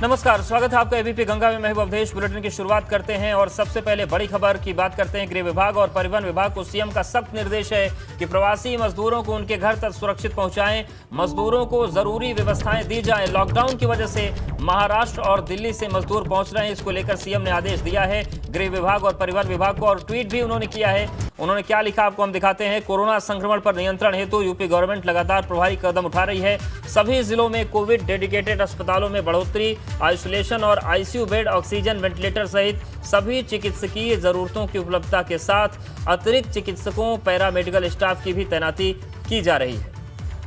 नमस्कार, स्वागत है आपका एबीपी गंगा में। महबूब अवधेश बुलेटिन की शुरुआत करते हैं और सबसे पहले बड़ी खबर की बात करते हैं। गृह विभाग और परिवहन विभाग को सीएम का सख्त निर्देश है कि प्रवासी मजदूरों को उनके घर तक सुरक्षित पहुंचाएं। मजदूरों को जरूरी व्यवस्थाएं दी जाएं। लॉकडाउन की वजह से महाराष्ट्र और दिल्ली से मजदूर पहुंच रहे हैं, इसको लेकर सीएम ने आदेश दिया है गृह विभाग और परिवहन विभाग को, और ट्वीट भी उन्होंने किया है। उन्होंने क्या लिखा आपको हम दिखाते हैं। कोरोना संक्रमण पर नियंत्रण हेतु यूपी गवर्नमेंट लगातार प्रभावी कदम उठा रही है। सभी जिलों में कोविड डेडिकेटेड अस्पतालों में बढ़ोतरी, आइसोलेशन और आईसीयू बेड, ऑक्सीजन, वेंटिलेटर सहित सभी चिकित्सकीय जरूरतों की उपलब्धता के साथ अतिरिक्त चिकित्सकों, पैरामेडिकल स्टाफ की भी तैनाती की जा रही है।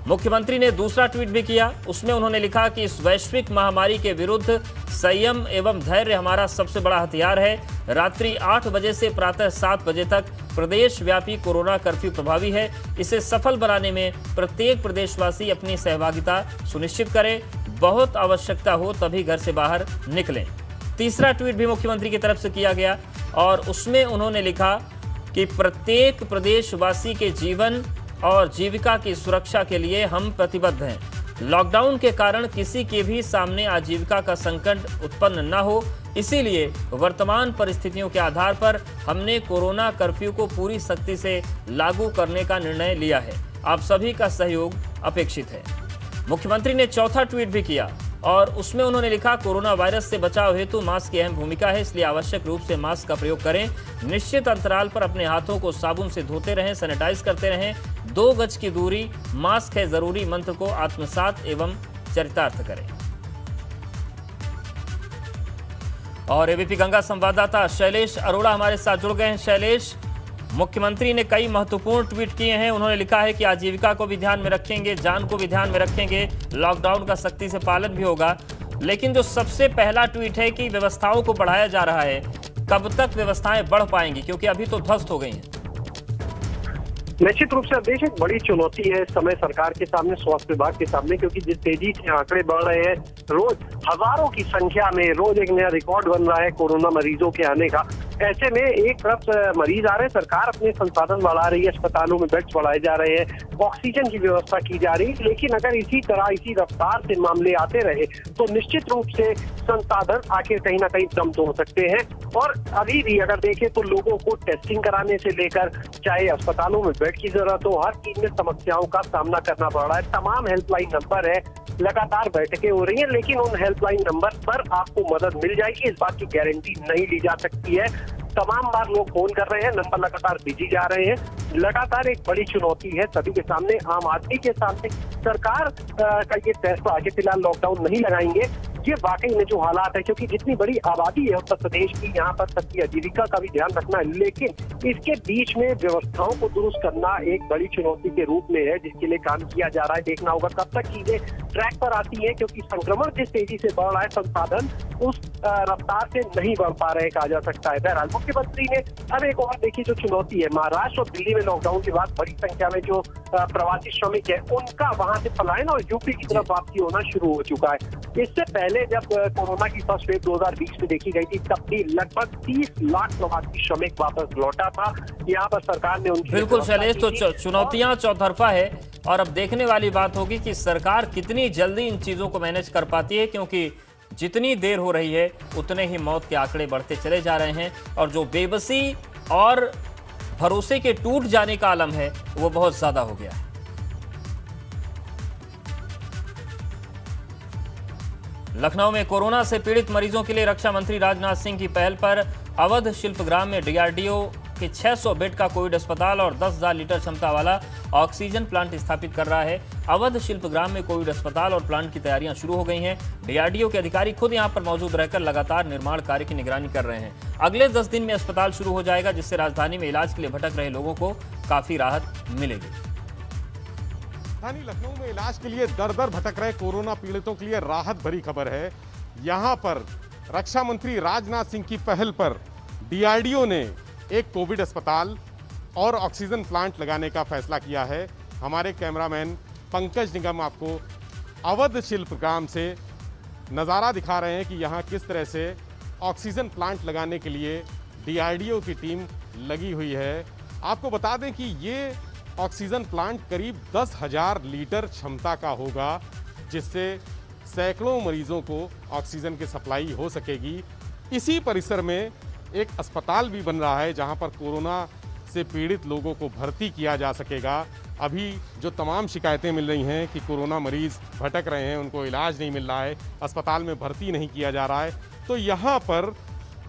मुख्यमंत्री ने दूसरा ट्वीट भी किया, उसमें उन्होंने लिखा कि इस वैश्विक महामारी के विरुद्ध संयम एवं धैर्य हमारा सबसे बड़ा हथियार है। रात्रि 8 बजे से प्रातः 7 बजे तक प्रदेश व्यापी कोरोना कर्फ्यू प्रभावी है। इसे सफल बनाने में प्रत्येक प्रदेशवासी अपनी सहभागिता सुनिश्चित करे। बहुत आवश्यकता हो तभी घर से बाहर निकलें। तीसरा ट्वीट भी मुख्यमंत्री की तरफ से किया गया और उसमें उन्होंने लिखा कि प्रत्येक प्रदेशवासी के जीवन और जीविका की सुरक्षा के लिए हम प्रतिबद्ध हैं। लॉकडाउन के कारण किसी के भी सामने आजीविका का संकट उत्पन्न न हो, इसीलिए वर्तमान परिस्थितियों के आधार पर हमने कोरोना कर्फ्यू को पूरी सख्ती से लागू करने का निर्णय लिया है। आप सभी का सहयोग अपेक्षित है। मुख्यमंत्री ने चौथा ट्वीट भी किया और उसमें उन्होंने लिखा, कोरोना वायरस से बचाव हेतु मास्क की अहम भूमिका है, इसलिए आवश्यक रूप से मास्क का प्रयोग करें। निश्चित अंतराल पर अपने हाथों को साबुन से धोते रहें, सैनिटाइज करते रहें। 2 गज की दूरी, मास्क है जरूरी मंत्र को आत्मसात एवं चरितार्थ करें। और एबीपी गंगा संवाददाता शैलेश अरोड़ा हमारे साथ जुड़ गए हैं। शैलेश, मुख्यमंत्री ने कई महत्वपूर्ण ट्वीट किए हैं। उन्होंने लिखा है कि आजीविका को भी ध्यान में रखेंगे, जान को भी ध्यान में रखेंगे, लॉकडाउन का सख्ती से पालन भी होगा। लेकिन जो सबसे पहला ट्वीट है कि व्यवस्थाओं को बढ़ाया जा रहा है, कब तक व्यवस्थाएं बढ़ पाएंगी, क्योंकि अभी तो ध्वस्त हो गई हैं। निश्चित रूप से देश एक बड़ी चुनौती है इस समय सरकार के सामने, स्वास्थ्य विभाग के सामने, क्योंकि जिस तेजी से आंकड़े बढ़ रहे हैं, रोज हजारों की संख्या में रोज एक नया रिकॉर्ड बन रहा है कोरोना मरीजों के आने का। ऐसे में एक तरफ मरीज आ रहे हैं, सरकार अपने संसाधन बढ़ा रही है, अस्पतालों में बेड्स बढ़ाए जा रहे हैं, ऑक्सीजन की व्यवस्था की जा रही है। लेकिन अगर इसी तरह इसी रफ्तार से मामले आते रहे तो निश्चित रूप से संसाधन आखिर कहीं ना कहीं कम तो हो सकते हैं। और अभी भी अगर देखें तो लोगों को टेस्टिंग कराने से लेकर चाहे अस्पतालों में बेड की जरूरत हो, हर चीज में समस्याओं का सामना करना पड़ रहा है। तमाम हेल्पलाइन नंबर है, लगातार बैठकें हो रही हैं, लेकिन उन हेल्पलाइन नंबर पर आपको मदद मिल जाएगी इस बात की गारंटी नहीं ली जा सकती है। तमाम बार लोग फोन कर रहे हैं, नंबर लगातार बिजी जा रहे हैं। लगातार एक बड़ी चुनौती है सभी के सामने, आम आदमी के सामने। सरकार का ये फैसला आगे फिलहाल लॉकडाउन नहीं लगाएंगे, ये वाकई में जो हालात है, क्योंकि जितनी बड़ी आबादी है उत्तर प्रदेश की, यहाँ पर सबकी आजीविका का भी ध्यान रखना है, लेकिन इसके बीच में व्यवस्थाओं को दुरुस्त करना एक बड़ी चुनौती के रूप में है, जिसके लिए काम किया जा रहा है। देखना होगा कब तक चीजें ट्रैक पर आती है, क्योंकि संक्रमण जिस तेजी से बढ़ रहा है, संसाधन उस रफ्तार से नहीं बढ़ पा रहे कहा जा सकता है। बहरहाल मुख्यमंत्री ने अब एक और देखिए जो चुनौती है, महाराष्ट्र और दिल्ली में लॉकडाउन के बाद बड़ी संख्या में जो प्रवासी श्रमिक है, उनका वहां से पलायन और यूपी की तरफ वापसी होना शुरू हो चुका है। इससे पहले जब कोरोना की फर्स्ट वेव 2020 में देखी गई थी, तब भी लगभग 30 लाख प्रवासी श्रमिक वापस लौटा था। यहाँ पर सरकार ने उनकी बिल्कुल शैलेश, तो चुनौतियां चौतरफा है और अब देखने वाली बात होगी कि सरकार कितनी जल्दी इन चीजों को मैनेज कर पाती है, क्योंकि जितनी देर हो रही है उतने ही मौत के आंकड़े बढ़ते चले जा रहे हैं और जो बेबसी और भरोसे के टूट जाने का आलम है वो बहुत ज्यादा हो गया है। लखनऊ में कोरोना से पीड़ित मरीजों के लिए रक्षा मंत्री राजनाथ सिंह की पहल पर अवध शिल्पग्राम में डीआरडीओ के 600 बेड का कोविड अस्पताल और 10,000 लीटर क्षमता वाला ऑक्सीजन प्लांट स्थापित कर रहा है। अवध शिल्पग्राम में कोविड अस्पताल और प्लांट की तैयारियां शुरू हो गई हैं। डीआरडीओ के अधिकारी खुद यहां पर मौजूद रहकर लगातार निर्माण कार्य की निगरानी कर रहे हैं। अगले 10 दिन में अस्पताल शुरू हो जाएगा, जिससे राजधानी में इलाज के लिए भटक रहे लोगों को काफी राहत मिलेगी। राजधानी लखनऊ में इलाज के लिए दर दर भटक रहे कोरोना पीड़ितों के लिए राहत भरी खबर है। यहां पर रक्षा मंत्री राजनाथ सिंह की पहल पर डीआरडीओ ने एक कोविड अस्पताल और ऑक्सीजन प्लांट लगाने का फैसला किया है। हमारे कैमरामैन पंकज निगम आपको अवध शिल्पग्राम से नज़ारा दिखा रहे हैं कि यहाँ किस तरह से ऑक्सीजन प्लांट लगाने के लिए डीआरडीओ की टीम लगी हुई है। आपको बता दें कि ये ऑक्सीजन प्लांट करीब 10,000 लीटर क्षमता का होगा, जिससे सैकड़ों मरीजों को ऑक्सीजन की सप्लाई हो सकेगी। इसी परिसर में एक अस्पताल भी बन रहा है जहां पर कोरोना से पीड़ित लोगों को भर्ती किया जा सकेगा। अभी जो तमाम शिकायतें मिल रही हैं कि कोरोना मरीज भटक रहे हैं, उनको इलाज नहीं मिल रहा है, अस्पताल में भर्ती नहीं किया जा रहा है, तो यहाँ पर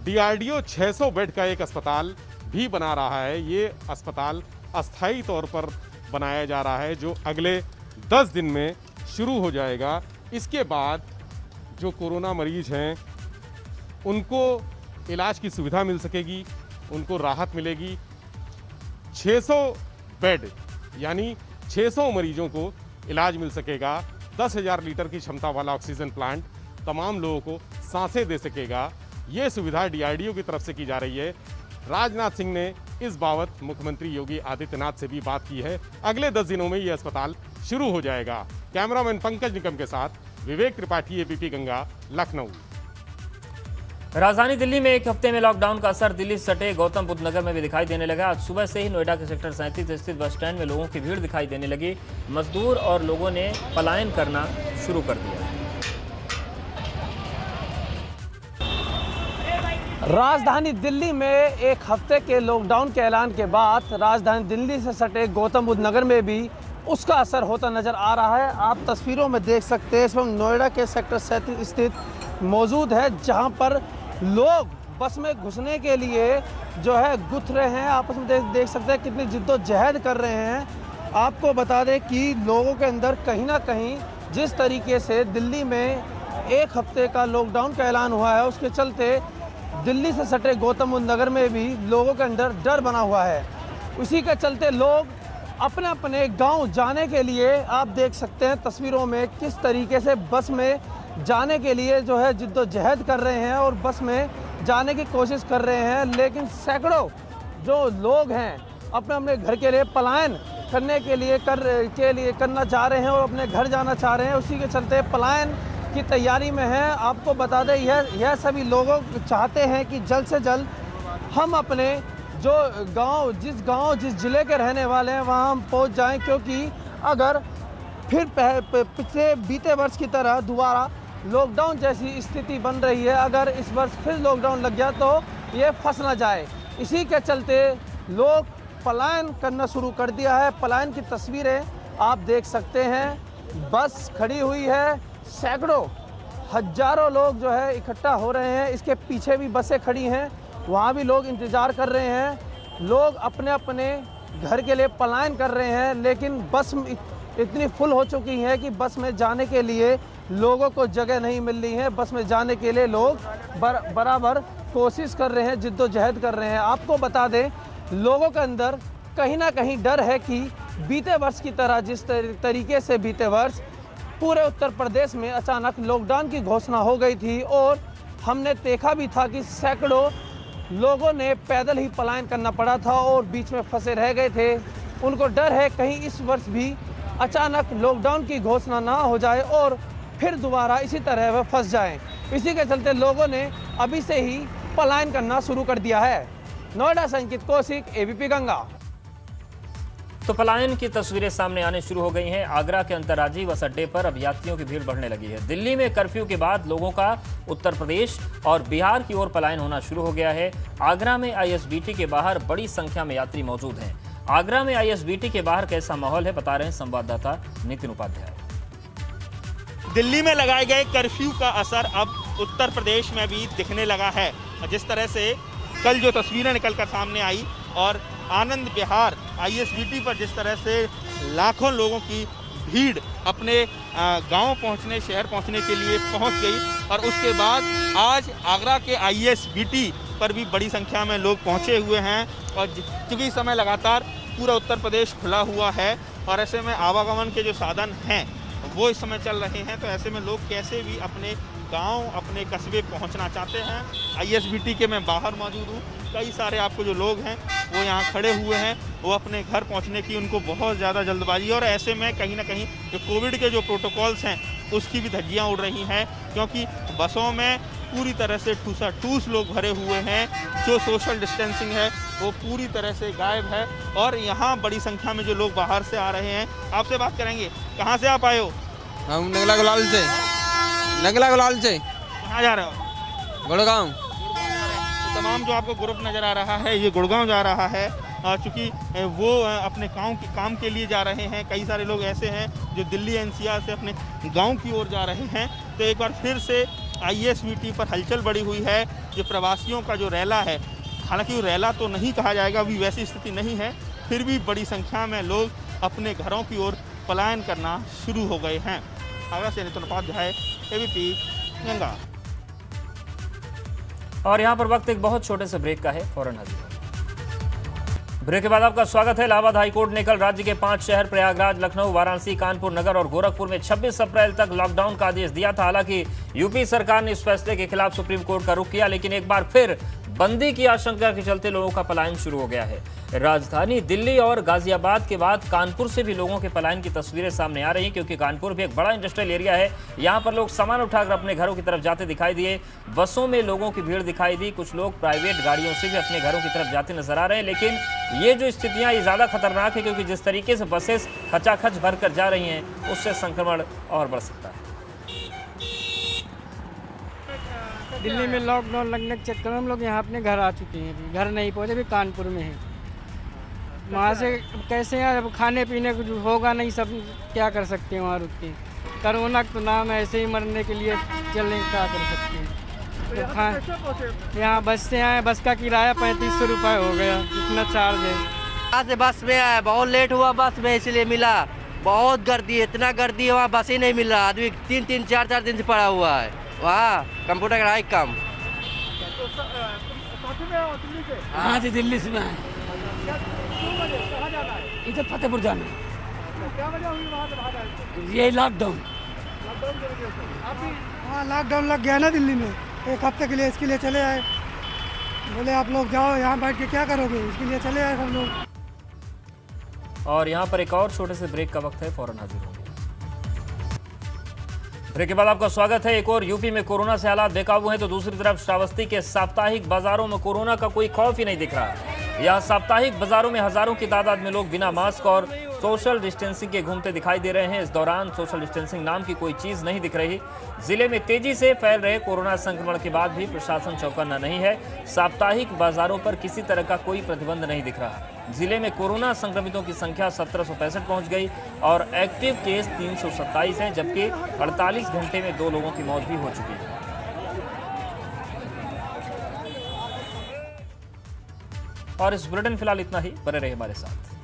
DRDO 600 बेड का एक अस्पताल भी बना रहा है। ये अस्पताल अस्थायी तौर पर बनाया जा रहा है जो अगले 10 दिन में शुरू हो जाएगा। इसके बाद जो कोरोना मरीज हैं उनको इलाज की सुविधा मिल सकेगी, उनको राहत मिलेगी। 600 बेड यानी 600 मरीजों को इलाज मिल सकेगा। 10,000 लीटर की क्षमता वाला ऑक्सीजन प्लांट तमाम लोगों को सांसें दे सकेगा। ये सुविधा DRDO की तरफ से की जा रही है। राजनाथ सिंह ने इस बाबत मुख्यमंत्री योगी आदित्यनाथ से भी बात की है। अगले 10 दिनों में ये अस्पताल शुरू हो जाएगा। कैमरामैन पंकज निकम के साथ विवेक त्रिपाठी, ABP गंगा, लखनऊ। राजधानी दिल्ली में एक हफ्ते में लॉकडाउन का असर दिल्ली से सटे गौतम बुद्ध नगर में भी दिखाई देने लगा। आज सुबह से ही नोएडा के सेक्टर 37 स्थित बस स्टैंड में लोगों की भीड़ दिखाई देने लगी। मजदूर और लोगों ने पलायन करना शुरू कर दिया। राजधानी दिल्ली में एक हफ्ते के लॉकडाउन के ऐलान के बाद राजधानी दिल्ली से सटे गौतम बुद्ध नगर में भी उसका असर होता नजर आ रहा है। आप तस्वीरों में देख सकते हैं इस वक्त नोएडा के सेक्टर 37 स्थित मौजूद है जहां पर लोग बस में घुसने के लिए जो है गुथ रहे हैं। आपस में देख सकते हैं कितनी जिद्दोजहद कर रहे हैं। आपको बता दें कि लोगों के अंदर कहीं ना कहीं जिस तरीके से दिल्ली में एक हफ्ते का लॉकडाउन का ऐलान हुआ है उसके चलते दिल्ली से सटे गौतम बुद्ध नगर में भी लोगों के अंदर डर बना हुआ है। उसी के चलते लोग अपने अपने गांव जाने के लिए आप देख सकते हैं तस्वीरों में किस तरीके से बस में जाने के लिए जो है जिद्दोजहद कर रहे हैं और बस में जाने की कोशिश कर रहे हैं। लेकिन सैकड़ों जो लोग हैं अपने अपने घर के लिए पलायन करने के लिए करना चाह रहे हैं और अपने घर जाना चाह रहे हैं। उसी के चलते पलायन की तैयारी में है। आपको बता दें यह सभी लोगों चाहते हैं कि जल्द से जल्द हम अपने जो जिस ज़िले के रहने वाले हैं वहाँ हम पहुँच जाएं, क्योंकि अगर फिर पिछले बीते वर्ष की तरह दोबारा लॉकडाउन जैसी स्थिति बन रही है, अगर इस वर्ष फिर लॉकडाउन लग गया तो ये फंस ना जाए। इसी के चलते लोग पलायन करना शुरू कर दिया है। पलायन की तस्वीरें आप देख सकते हैं। बस खड़ी हुई है, सैकड़ों हजारों लोग जो है इकट्ठा हो रहे हैं। इसके पीछे भी बसें खड़ी हैं, वहाँ भी लोग इंतज़ार कर रहे हैं। लोग अपने अपने घर के लिए पलायन कर रहे हैं, लेकिन बस इतनी फुल हो चुकी है कि बस में जाने के लिए लोगों को जगह नहीं मिल रही है। बस में जाने के लिए लोग बराबर कोशिश कर रहे हैं, जिद्दोजहद कर रहे हैं। आपको बता दें लोगों के अंदर कहीं ना कहीं डर है कि बीते वर्ष की तरह जिस तरीके से बीते वर्ष पूरे उत्तर प्रदेश में अचानक लॉकडाउन की घोषणा हो गई थी और हमने देखा भी था कि सैकड़ों लोगों ने पैदल ही पलायन करना पड़ा था और बीच में फंसे रह गए थे। उनको डर है कहीं इस वर्ष भी अचानक लॉकडाउन की घोषणा ना हो जाए और फिर दोबारा इसी तरह वह फंस जाएं। इसी के चलते लोगों ने अभी से ही पलायन करना शुरू कर दिया है। नोएडा से अंकित कौशिक, ABP गंगा। तो पलायन की तस्वीरें सामने आने शुरू हो गई हैं। आगरा के अंतर्राज्यीय बस अड्डे पर अब यात्रियों की भीड़ बढ़ने लगी है। दिल्ली में कर्फ्यू के बाद लोगों का उत्तर प्रदेश और बिहार की ओर पलायन होना शुरू हो गया है। आगरा में ISBT के बाहर बड़ी संख्या में यात्री मौजूद हैं। आगरा में ISBT के बाहर कैसा माहौल है, बता रहे हैं संवाददाता नितिन उपाध्याय। दिल्ली में लगाए गए कर्फ्यू का असर अब उत्तर प्रदेश में भी दिखने लगा है। जिस तरह से कल जो तस्वीरें निकलकर सामने आई और आनंद विहार ISBT पर जिस तरह से लाखों लोगों की भीड़ अपने गांव पहुंचने, शहर पहुंचने के लिए पहुंच गई और उसके बाद आज आगरा के ISBT पर भी बड़ी संख्या में लोग पहुंचे हुए हैं। और क्योंकि इस समय लगातार पूरा उत्तर प्रदेश खुला हुआ है और ऐसे में आवागमन के जो साधन हैं वो इस समय चल रहे हैं, तो ऐसे में लोग कैसे भी अपने गांव, अपने कस्बे पहुंचना चाहते हैं। ISBT के मैं बाहर मौजूद हूँ। कई सारे आपको जो लोग हैं वो यहाँ खड़े हुए हैं, वो अपने घर पहुँचने की उनको बहुत ज़्यादा जल्दबाजी है और ऐसे में कहीं ना कहीं जो कोविड के जो प्रोटोकॉल्स हैं उसकी भी धज्जियाँ उड़ रही हैं, क्योंकि बसों में पूरी तरह से ठूस लोग भरे हुए हैं। जो सोशल डिस्टेंसिंग है वो पूरी तरह से गायब है और यहाँ बड़ी संख्या में जो लोग बाहर से आ रहे हैं। आपसे बात करेंगे, कहाँ से आप आए हो? हम नगला गुलाल से। नगला गुलाल से कहाँ जा रहे हो? गुड़गांव। तो तमाम जो आपको ग्रुप नज़र आ रहा है ये गुड़गांव जा रहा है, चूँकि वो अपने काम के लिए जा रहे हैं। कई सारे लोग ऐसे हैं जो दिल्ली एनसीआर से अपने गांव की ओर जा रहे हैं। तो एक बार फिर से आईएसबीटी पर हलचल बढ़ी हुई है। ये प्रवासियों का जो रैला है, हालांकि वो रैला तो नहीं कहा जाएगा, अभी वैसी स्थिति नहीं है, फिर भी बड़ी संख्या में लोग अपने घरों की ओर पलायन करना शुरू हो गए हैं। आगरा से नितिन उपाध्याय, एबीपी गंगा। और यहाँ पर वक्त एक बहुत छोटे से ब्रेक का है, फौरन हाजिर। ब्रेक के बाद आपका स्वागत है। इलाहाबाद हाईकोर्ट ने कल राज्य के 5 शहर प्रयागराज, लखनऊ, वाराणसी, कानपुर नगर और गोरखपुर में 26 अप्रैल तक लॉकडाउन का आदेश दिया था। हालांकि यूपी सरकार ने इस फैसले के खिलाफ सुप्रीम कोर्ट का रुख किया, लेकिन एक बार फिर बंदी की आशंका के चलते लोगों का पलायन शुरू हो गया है। राजधानी दिल्ली और गाजियाबाद के बाद कानपुर से भी लोगों के पलायन की तस्वीरें सामने आ रही हैं, क्योंकि कानपुर भी एक बड़ा इंडस्ट्रियल एरिया है। यहाँ पर लोग सामान उठाकर अपने घरों की तरफ जाते दिखाई दिए। बसों में लोगों की भीड़ दिखाई दी। कुछ लोग प्राइवेट गाड़ियों से भी अपने घरों की तरफ जाते नजर आ रहे हैं। लेकिन ये जो स्थितियाँ ये ज़्यादा खतरनाक है, क्योंकि जिस तरीके से बसेस खचाखच भर कर जा रही हैं, उससे संक्रमण और बढ़ सकता है। दिल्ली में लॉकडाउन लगने के चक्कर में हम लोग यहाँ अपने घर आ चुके हैं। अभी घर नहीं पहुँचे, अभी कानपुर में हैं। वहाँ से कैसे हैं, अब खाने पीने कुछ होगा नहीं, सब क्या कर सकते हैं वहाँ रुक के। कोरोना का तो नाम है, ऐसे ही मरने के लिए चलने क्या कर सकते हैं। तो यहाँ बस से आए, बस का किराया 3500 रुपये हो गया, इतना चार्ज है। यहाँ से बस में आया, बहुत लेट हुआ बस में, इसलिए मिला। बहुत गर्दी है, इतना गर्दी है वहाँ, बस ही नहीं मिल रहा। आदमी 3-3, 4-4 दिन से पड़ा हुआ है वहाँ कंप्यूटर का काम। हाँ जी, दिल्ली से मैं इधर फतेहपुर जाना है। ये लॉकडाउन हाँ, लॉकडाउन लग गया ना दिल्ली में, 1 हफ्ते के लिए, इसके लिए चले आए। बोले आप लोग जाओ, यहाँ बैठ के क्या करोगे, इसके लिए चले आए सब लोग। और यहाँ पर एक और छोटे से ब्रेक का वक्त है, फौरन हाजिर होंगे। ब्रेक के बाद आपका स्वागत है। एक और यूपी में कोरोना से हालात बेकाबू हैं, तो दूसरी तरफ श्रावस्ती के साप्ताहिक बाजारों में कोरोना का कोई खौफ ही नहीं दिख रहा। यहाँ साप्ताहिक बाजारों में हजारों की तादाद में लोग बिना मास्क और सोशल डिस्टेंसिंग के घूमते दिखाई दे रहे हैं। इस दौरान सोशल डिस्टेंसिंग नाम की कोई चीज नहीं दिख रही। जिले में तेजी से फैल रहे कोरोना संक्रमण के बाद भी प्रशासन चौकन्ना नहीं है। साप्ताहिक बाजारों पर किसी तरह का कोई प्रतिबंध नहीं दिख रहा। जिले में कोरोना संक्रमितों की संख्या 1765 पहुंच गई और एक्टिव केस 327 हैं, जबकि 48 घंटे में 2 लोगों की मौत भी हो चुकी है। और इस बुलेटिन फिलहाल इतना ही, बने रहिए हमारे साथ।